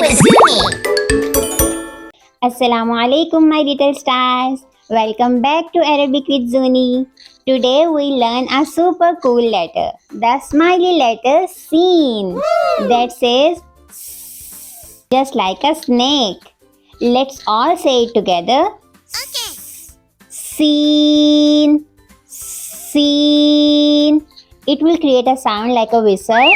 with Zuni. Assalamu alaikum my little stars. Welcome back to Arabic with Zuni. Today we learn a super cool letter. The smiley letter Seen that says S, just like a snake. Let's all say it together. Okay. Seen. Seen. It will create a sound like a whistle.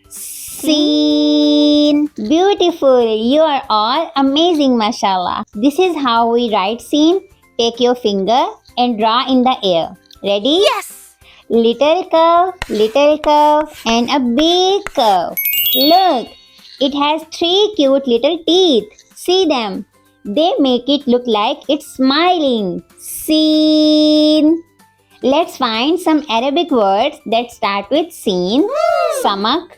Seen. Beautiful. You are all amazing, mashallah. This is how we write seen. Take your finger and draw in the air. Ready? Yes. Little curve, and a big curve. Look, it has 3 cute little teeth. See them? They make it look like it's smiling. Seen. Let's find some Arabic words that start with seen. Samak,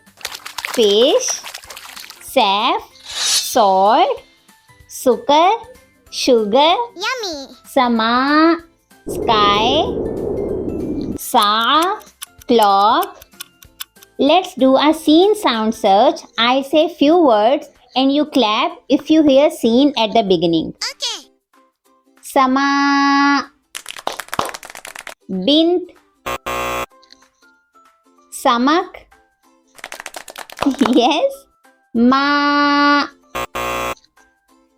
fish, saf, salt, sukar, sugar, Yummy. Samaء, sky, Sa'a, clock. Let's do a seen sound search. I say few words and you clap if you hear seen at the beginning. Okay. Sama, bint, samak. Yes. Ma,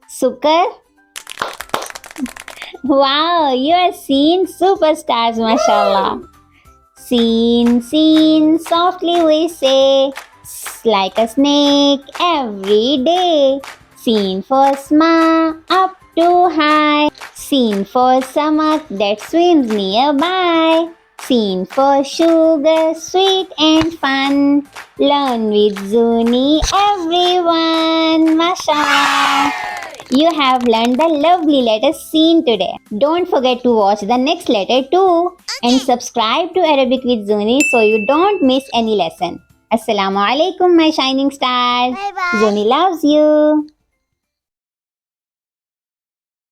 sukar. Wow, you are seen superstars, mashallah. Seen, softly we say, like a snake every day. Seen for sma, up too high. Seen for samak that swims nearby. Seen for sugar, sweet and fun. Learn with Zuni, everyone, mashallah. You have learned the lovely letter seen today. Don't forget to watch the next letter too. And subscribe to Arabic with Zuni so you don't miss any lesson. Assalamu alaikum my shining stars. Bye bye. Zuni loves you.